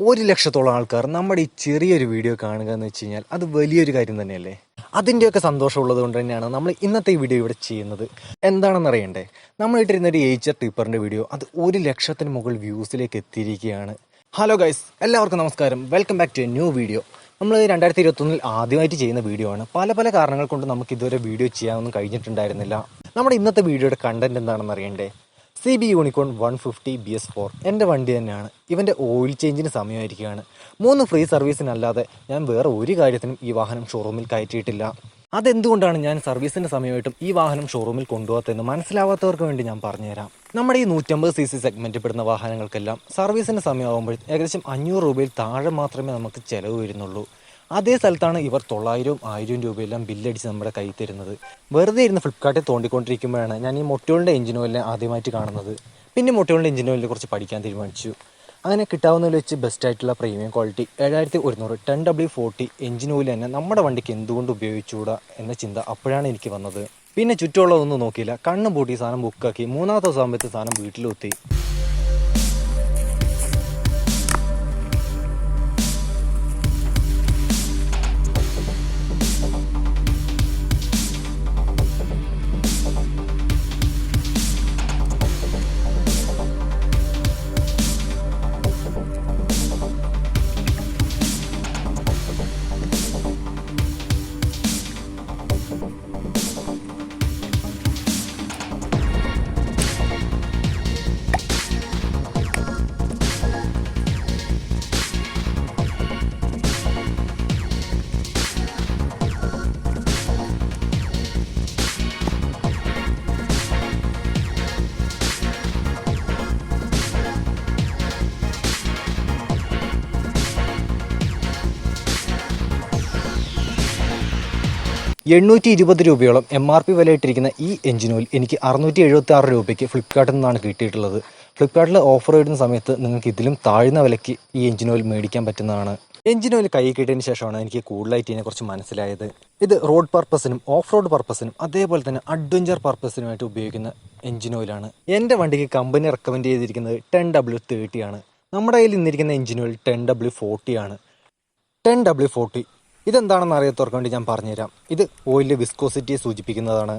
1,00,000-ഓളം ആൾക്കാർ നമ്മുടെ ഈ ചെറിയൊരു വീഡിയോ കാണുക എന്ന് വെച്ച് കഴിഞ്ഞാൽ അത് വലിയൊരു കാര്യം തന്നെയല്ലേ. അതിൻ്റെയൊക്കെ സന്തോഷമുള്ളത് കൊണ്ട് തന്നെയാണ് നമ്മൾ ഇന്നത്തെ ഈ വീഡിയോ ഇവിടെ ചെയ്യുന്നത്. എന്താണെന്ന് അറിയണ്ടേ, നമ്മൾ ഇട്ടിരുന്ന ഒരു ഏച്ചർ ടിപ്പറിൻ്റെ വീഡിയോ അത് 1,00,000-ന് മുകളിൽ വ്യൂസിലേക്ക് എത്തിയിരിക്കുകയാണ്. ഹലോ ഗൈസ്, എല്ലാവർക്കും നമസ്കാരം. Welcome back to a new video. നമ്മൾ 2021 ആദ്യമായിട്ട് ചെയ്യുന്ന വീഡിയോ ആണ്. പല കാരണങ്ങൾ കൊണ്ട് നമുക്ക് ഇതുവരെ വീഡിയോ ചെയ്യാനൊന്നും കഴിഞ്ഞിട്ടുണ്ടായിരുന്നില്ല. നമ്മുടെ ഇന്നത്തെ വീഡിയോയുടെ കണ്ടന്റ് എന്താണെന്ന് അറിയണ്ടേ, CB യൂണിക്കോൺ 150 BS4 എൻ്റെ വണ്ടി തന്നെയാണ്. ഇവൻ്റെ ഓയിൽ ചേഞ്ചിന് സമയമായിരിക്കുകയാണ്. 3 ഫ്രീ സർവീസിനല്ലാതെ ഞാൻ വേറെ ഒരു കാര്യത്തിനും ഈ വാഹനം ഷോറൂമിൽ കയറ്റിയിട്ടില്ല. അതെന്തുകൊണ്ടാണ് ഞാൻ സർവീസിൻ്റെ സമയമായിട്ടും ഈ വാഹനം ഷോറൂമിൽ കൊണ്ടുപോകാത്തതെന്ന് മനസ്സിലാവാത്തവർക്ക് വേണ്ടി ഞാൻ പറഞ്ഞുതരാം. നമ്മുടെ ഈ 150cc സെഗ്മെൻറ്റിൽ പെടുന്ന വാഹനങ്ങൾക്കെല്ലാം സർവീസിൻ്റെ സമയമാകുമ്പോൾ ഏകദേശം 500 രൂപയിൽ താഴെ മാത്രമേ നമുക്ക് ചിലവ് വരുന്നുള്ളൂ. അതേ സ്ഥലത്താണ് ഇവർ 900-1000 രൂപയെല്ലാം ബില്ലടിച്ച് നമ്മുടെ കയ്യിൽ തരുന്നത്. വെറുതെ ഇരുന്ന് ഫ്ലിപ്കാർട്ടിൽ തോണ്ടിക്കൊണ്ടിരിക്കുമ്പോഴാണ് ഞാൻ ഈ മൊട്ടോളിൻ്റെ എഞ്ചിൻ ഓയിലിനെ ആദ്യമായിട്ട് കാണുന്നത്. പിന്നെ മൊട്ടോളിൻ്റെ എഞ്ചിൻ ഓയിലിനെ കുറിച്ച് പഠിക്കാൻ തീരുമാനിച്ചു. അങ്ങനെ കിട്ടാവുന്നതിൽ വെച്ച് ബെസ്റ്റ് ആയിട്ടുള്ള premium quality 7100 10W40 engine oil തന്നെ നമ്മുടെ വണ്ടിക്ക് എന്തുകൊണ്ട് ഉപയോഗിച്ചുകൂടാ എന്ന ചിന്ത അപ്പോഴാണ് എനിക്ക് വന്നത്. പിന്നെ ചുറ്റുമുള്ളതൊന്നും നോക്കിയില്ല, കണ്ണും പൂട്ടി സാധനം ബുക്കാക്കി 3-ാമത്തെ ദിവസം സാധനം വീട്ടിലെത്തി. രൂപയോളം MRP വിലയിട്ടിരിക്കുന്ന ഈ എഞ്ചിൻ ഓയിൽ എനിക്ക് 676 രൂപയ്ക്ക് ഫ്ലിപ്കാർട്ടിൽ നിന്നാണ് കിട്ടിയിട്ടുള്ളത്. ഫ്ലിപ്കാർട്ടിൽ ഓഫർ ഇടുന്ന സമയത്ത് നിങ്ങൾക്ക് ഇതിലും താഴ്ന്ന വിലയ്ക്ക് ഈ എഞ്ചിൻ ഓയിൽ മേടിക്കാൻ പറ്റുന്നതാണ്. എഞ്ചിൻ ഓയിൽ കൈ കിട്ടിയതിന് ശേഷമാണ് എനിക്ക് കൂടുതലായിട്ട് ഇതിനെക്കുറിച്ച് മനസ്സിലായത്. ഇത് റോഡ് പർപ്പസിനും ഓഫ് റോഡ് പർപ്പസിനും അതേപോലെ തന്നെ അഡ്വഞ്ചർ പർപ്പസിനുമായിട്ട് ഉപയോഗിക്കുന്ന എഞ്ചിൻ ഓയിലാണ്. എൻ്റെ വണ്ടിക്ക് കമ്പനി റെക്കമെൻഡ് ചെയ്തിരിക്കുന്നത് 10W30 ആണ്. നമ്മുടെ കയ്യിൽ ഇന്നിരിക്കുന്ന എഞ്ചിൻ ഓയിൽ 10W40 ആണ്. 10W40 ഇതെന്താണെന്ന് അറിയാത്തവർക്ക് വേണ്ടി ഞാൻ പറഞ്ഞുതരാം. ഇത് ഓയിലിൻ്റെ വിസ്കോസിറ്റിയെ സൂചിപ്പിക്കുന്നതാണ്.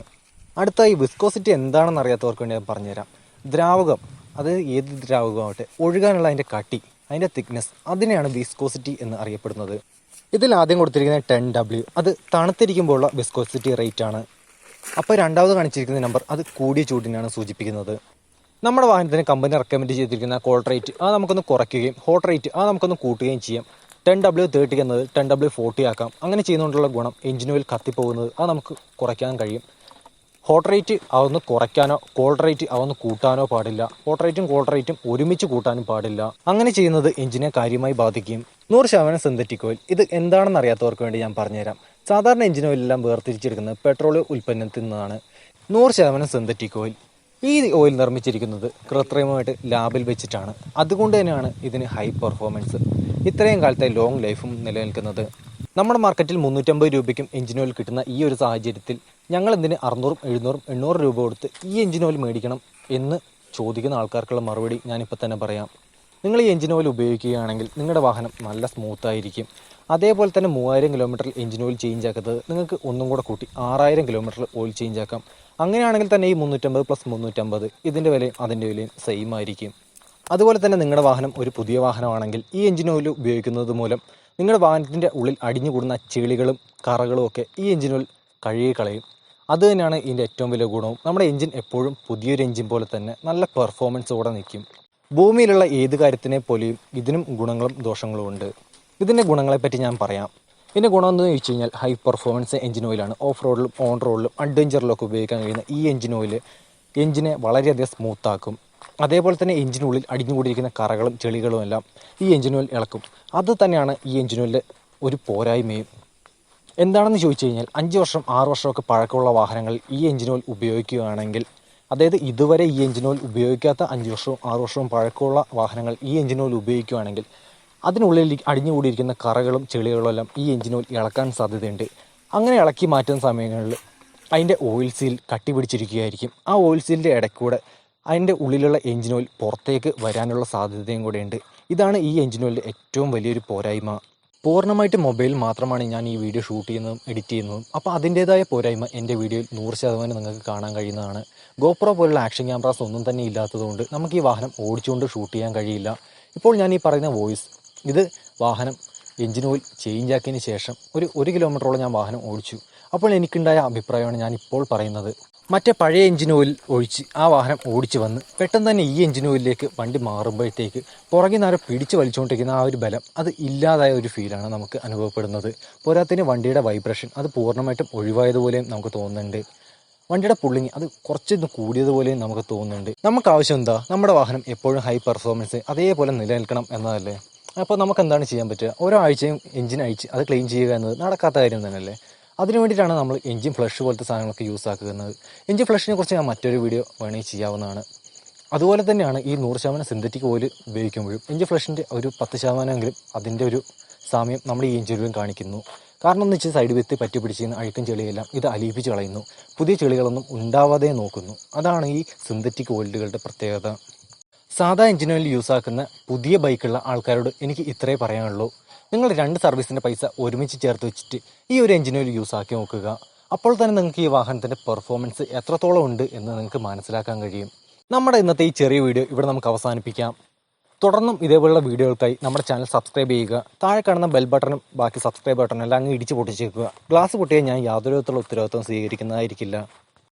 അടുത്തായി വിസ്കോസിറ്റി എന്താണെന്ന് അറിയാത്തവർക്ക് വേണ്ടി ഞാൻ പറഞ്ഞുതരാം. ദ്രാവകം, അത് ഏത് ദ്രാവകമാവട്ടെ, ഒഴുകാനുള്ള അതിൻ്റെ കട്ടി, അതിൻ്റെ തിക്നെസ്, അതിനെയാണ് വിസ്കോസിറ്റി എന്ന് അറിയപ്പെടുന്നത്. ഇതിൽ ആദ്യം കൊടുത്തിരിക്കുന്നത് 10W, അത് തണുത്തിരിക്കുമ്പോഴുള്ള വിസ്കോസിറ്റി റേറ്റ് ആണ്. അപ്പോൾ രണ്ടാമത് കാണിച്ചിരിക്കുന്ന നമ്പർ അത് കൂടിയ ചൂടിനാണ് സൂചിപ്പിക്കുന്നത്. നമ്മുടെ വാഹനത്തിന് കമ്പനി റെക്കമെൻഡ് ചെയ്തിരിക്കുന്ന കോൾഡ് റേറ്റ് അത് നമുക്കൊന്ന് കുറയ്ക്കുകയും ഹോട്ട് റേറ്റ് അത് നമുക്കൊന്ന് കൂട്ടുകയും ചെയ്യാം. 10W30 എന്നത് 10W40 ആക്കാം. അങ്ങനെ ചെയ്യുന്നതുകൊണ്ടുള്ള ഗുണം എഞ്ചിൻ ഓയിൽ കത്തിപ്പോകുന്നത് അത് നമുക്ക് കുറയ്ക്കാൻ കഴിയും. ഹോട്ട് റേറ്റ് അതൊന്ന് കുറയ്ക്കാനോ കോൾഡ് റേറ്റ് അതൊന്ന് കൂട്ടാനോ പാടില്ല. ഹോട്ട് റേറ്റും കോൾഡ് റേറ്റും ഒരുമിച്ച് കൂട്ടാനും പാടില്ല. അങ്ങനെ ചെയ്യുന്നത് എഞ്ചിനെ കാര്യമായി ബാധിക്കും. 100% സിന്തറ്റിക് ഓയിൽ, ഇത് എന്താണെന്ന് അറിയാത്തവർക്ക് വേണ്ടി ഞാൻ പറഞ്ഞുതരാം. സാധാരണ എഞ്ചിൻ ഓയിലെല്ലാം വേർതിരിച്ചെടുക്കുന്നത് പെട്രോളിയം ഉൽപ്പന്നത്തിൽ നിന്നാണ്. 100% സിന്തറ്റിക് ഓയിൽ. ഈ ഓയിൽ നിർമ്മിച്ചിരിക്കുന്നത് കൃത്രിമമായിട്ട് ലാബിൽ വെച്ചിട്ടാണ്. അതുകൊണ്ട് തന്നെയാണ് ഇതിന് ഹൈ പെർഫോമൻസ്, ഇത്രയും കാലത്തെ ലോങ് ലൈഫും നിലനിൽക്കുന്നത്. നമ്മുടെ മാർക്കറ്റിൽ 350 രൂപയ്ക്കും എഞ്ചിൻ ഓയിൽ കിട്ടുന്ന ഈ ഒരു സാഹചര്യത്തിൽ ഞങ്ങൾ എന്തിന് 600-700-800 രൂപ കൊടുത്ത് ഈ എഞ്ചിൻ ഓയിൽ മേടിക്കണം എന്ന് ചോദിക്കുന്ന ആൾക്കാർക്കുള്ള മറുപടി ഞാനിപ്പോൾ തന്നെ പറയാം. നിങ്ങൾ ഈ എഞ്ചിൻ ഓയിൽ ഉപയോഗിക്കുകയാണെങ്കിൽ നിങ്ങളുടെ വാഹനം നല്ല സ്മൂത്തായിരിക്കും. അതേപോലെ തന്നെ 3000 കിലോമീറ്ററിൽ എഞ്ചിൻ ഓയിൽ ചേഞ്ച് ആക്കുന്നത് നിങ്ങൾക്ക് ഒന്നും കൂടെ കൂട്ടി 6000 കിലോമീറ്ററിൽ ഓയിൽ ചേഞ്ച് ആക്കാം. അങ്ങനെയാണെങ്കിൽ തന്നെ ഈ 350 + 350 ഇതിൻ്റെ വിലയും അതിൻ്റെ വിലയും സെയിം ആയിരിക്കും. അതുപോലെ തന്നെ നിങ്ങളുടെ വാഹനം ഒരു പുതിയ വാഹനമാണെങ്കിൽ ഈ എഞ്ചിൻ ഓയിൽ ഉപയോഗിക്കുന്നത് മൂലം നിങ്ങളുടെ വാഹനത്തിൻ്റെ ഉള്ളിൽ അടിഞ്ഞുകൂടുന്ന ചെളികളും കറകളും ഒക്കെ ഈ എഞ്ചിൻ ഓയിൽ കഴുകി കളയും. അത് തന്നെയാണ് ഇതിൻ്റെ ഏറ്റവും വലിയ ഗുണവും. നമ്മുടെ എഞ്ചിൻ എപ്പോഴും പുതിയൊരു എഞ്ചിൻ പോലെ തന്നെ നല്ല പെർഫോമൻസോടെ നിൽക്കും. ഭൂമിയിലുള്ള ഏത് കാര്യത്തിനെ പോലെയും ഇതിനും ഗുണങ്ങളും ദോഷങ്ങളും ഉണ്ട്. ഇതിൻ്റെ ഗുണങ്ങളെപ്പറ്റി ഞാൻ പറയാം. ഇതിൻ്റെ ഗുണമെന്ന് ചോദിച്ചു കഴിഞ്ഞാൽ ഹൈ പെർഫോമൻസ് എഞ്ചിൻ ഓയിലാണ്. ഓഫ് റോഡിലും ഓൺ റോഡിലും അഡ്വഞ്ചറിലും ഒക്കെ ഉപയോഗിക്കാൻ കഴിയുന്ന ഈ എഞ്ചിൻ ഓയിൽ എഞ്ചിനെ വളരെയധികം സ്മൂത്താക്കും. അതേപോലെ തന്നെ എഞ്ചിനുള്ളിൽ അടിഞ്ഞുകൂടിയിരിക്കുന്ന കറകളും ചെളികളും എല്ലാം ഈ എഞ്ചിൻ ഓയിൽ ഇളക്കും. അത് തന്നെയാണ് ഈ എഞ്ചിൻ ഓയിലിൻ്റെ ഒരു പോരായ്മയും. എന്താണെന്ന് ചോദിച്ചു കഴിഞ്ഞാൽ 5 വർഷം 6 വർഷമൊക്കെ പഴക്കമുള്ള വാഹനങ്ങളിൽ ഈ എഞ്ചിൻ ഓയിൽ ഉപയോഗിക്കുകയാണെങ്കിൽ, അതായത് ഇതുവരെ ഈ എഞ്ചിൻ ഓയിൽ ഉപയോഗിക്കാത്ത 5 വർഷവും 6 വർഷവും പഴക്കമുള്ള വാഹനങ്ങൾ ഈ എഞ്ചിൻ ഓയിൽ ഉപയോഗിക്കുകയാണെങ്കിൽ അതിനുള്ളിൽ അടിഞ്ഞുകൂടിയിരിക്കുന്ന കറകളും ചെളികളും എല്ലാം ഈ എഞ്ചിൻ ഓയിൽ ഇളക്കാൻ സാധ്യതയുണ്ട്. അങ്ങനെ ഇളക്കി മാറ്റുന്ന സമയങ്ങളിൽ അതിൻ്റെ ഓയിൽ സീൽ കട്ടി പിടിച്ചിരിക്കുകയായിരിക്കും. ആ ഓയിൽ സീലിൻ്റെ ഇടയ്ക്കൂടെ അതിൻ്റെ ഉള്ളിലുള്ള എഞ്ചിൻ ഓയിൽ പുറത്തേക്ക് വരാനുള്ള സാധ്യതയും കൂടെയുണ്ട്. ഇതാണ് ഈ എഞ്ചിൻ ഓയിലിൻ്റെ ഏറ്റവും വലിയൊരു പോരായ്മ. പൂർണ്ണമായിട്ട് മൊബൈൽ മാത്രമാണ് ഞാൻ ഈ വീഡിയോ ഷൂട്ട് ചെയ്യുന്നതും എഡിറ്റ് ചെയ്യുന്നതും. അപ്പോൾ അതിൻ്റേതായ പോരായ്മ എൻ്റെ വീഡിയോയിൽ 100% നിങ്ങൾക്ക് കാണാൻ കഴിയുന്നതാണ്. ഗോപ്രോ പോലുള്ള ആക്ഷൻ ക്യാമറാസ് ഒന്നും തന്നെ ഇല്ലാത്തതുകൊണ്ട് നമുക്ക് ഈ വാഹനം ഓടിച്ചുകൊണ്ട് ഷൂട്ട് ചെയ്യാൻ കഴിയില്ല. ഇപ്പോൾ ഞാൻ ഈ പറയുന്ന വോയിസ് ഇത് വാഹനം എഞ്ചിൻ ഓയിൽ ചേഞ്ച് ആക്കിയതിന് ശേഷം ഒരു കിലോമീറ്ററോളം ഞാൻ വാഹനം ഓടിച്ചു. അപ്പോൾ എനിക്കുണ്ടായ അഭിപ്രായമാണ് ഞാൻ ഇപ്പോൾ പറയുന്നത്. മറ്റേ പഴയ എഞ്ചിൻ ഓയിൽ ഒഴിച്ച് ആ വാഹനം ഓടിച്ചു വന്ന് പെട്ടെന്ന് തന്നെ ഈ എഞ്ചിൻ ഓയിലിലേക്ക് വണ്ടി മാറുമ്പോഴത്തേക്ക് പുറകിൽ നേരെ പിടിച്ച് വലിച്ചുകൊണ്ടിരിക്കുന്ന ആ ഒരു ബലം അത് ഇല്ലാതായ ഒരു ഫീലാണ് നമുക്ക് അനുഭവപ്പെടുന്നത്. പോരാത്തതിന് വണ്ടിയുടെ വൈബ്രേഷൻ അത് പൂർണ്ണമായിട്ടും ഒഴിവായതുപോലെയും നമുക്ക് തോന്നുന്നുണ്ട്. വണ്ടിയുടെ പുള്ളിങ് അത് കുറച്ചൊന്ന് കൂടിയതുപോലെയും നമുക്ക് തോന്നുന്നുണ്ട്. നമുക്ക് ആവശ്യം എന്താ, നമ്മുടെ വാഹനം എപ്പോഴും ഹൈ പെർഫോമൻസ് അതേപോലെ നിലനിൽക്കണം എന്നതല്ലേ. അപ്പോൾ നമുക്ക് എന്താണ് ചെയ്യാൻ പറ്റുക, ഓരോ ആഴ്ചയും എഞ്ചിൻ അഴിച്ച് അത് ക്ലീൻ ചെയ്യുക എന്നത് നടക്കാത്ത കാര്യം തന്നെയല്ലേ. അതിനു വേണ്ടിയിട്ടാണ് നമ്മൾ എഞ്ചിൻ ഫ്ലഷ് പോലത്തെ സാധനങ്ങളൊക്കെ യൂസ് ആക്കുന്നത്. എഞ്ചിൻ ഫ്ലഷിനെ കുറിച്ച് ഞാൻ മറ്റൊരു വീഡിയോ വേണമെങ്കിൽ ചെയ്യാവുന്നതാണ്. അതുപോലെ തന്നെയാണ് ഈ 100% സിന്തറ്റിക് ഓയിൽ ഉപയോഗിക്കുമ്പോഴും എഞ്ചിൻ ഫ്ലഷിൻ്റെ ഒരു 10% അതിൻ്റെ ഒരു സാമ്യം നമ്മുടെ ഈ എഞ്ചിൻ ഓയിലും കാണിക്കുന്നു. കാരണം എന്ന് വെച്ചാൽ സൈഡ് വിത്ത് പറ്റി പിടിച്ചിരുന്ന അഴുക്കും ചെളിയെല്ലാം ഇത് അലിയിപ്പിച്ച് കളയുന്നു. പുതിയ ചെളികളൊന്നും ഉണ്ടാവാതെ നോക്കുന്നു. അതാണ് ഈ സിന്തറ്റിക് ഓയിലുകളുടെ പ്രത്യേകത. സാധാ എഞ്ചിൻ ഓയിൽ യൂസ് ആക്കുന്ന പുതിയ ബൈക്കുള്ള ആൾക്കാരോട് എനിക്ക് ഇത്രേ പറയാനുള്ളൂ. നിങ്ങൾ 2 സർവീസിൻ്റെ പൈസ ഒരുമിച്ച് ചേർത്ത് വെച്ചിട്ട് ഈ ഒരു എഞ്ചിൻ ഓയിൽ യൂസ് ആക്കി നോക്കുക. അപ്പോൾ തന്നെ നിങ്ങൾക്ക് ഈ വാഹനത്തിൻ്റെ പെർഫോമൻസ് എത്രത്തോളം ഉണ്ട് എന്ന് നിങ്ങൾക്ക് മനസ്സിലാക്കാൻ കഴിയും. നമ്മുടെ ഇന്നത്തെ ഈ ചെറിയ വീഡിയോ ഇവിടെ നമുക്ക് അവസാനിപ്പിക്കാം. തുടർന്നും ഇതേപോലുള്ള വീഡിയോകൾക്കായി നമ്മുടെ ചാനൽ സബ്സ്ക്രൈബ് ചെയ്യുക. താഴെ കാണുന്ന ബെൽ ബട്ടണും ബാക്കി സബ്സ്ക്രൈബ് ബട്ടണും എല്ലാം അങ്ങ് ഇടിച്ച് പൊട്ടിച്ചേക്കുക. ഗ്ലാസ് പൊട്ടിയാൽ ഞാൻ യാതൊരു വിധത്തിലുള്ള ഉത്തരവാദിത്വം സ്വീകരിക്കുന്നതായിരിക്കില്ല.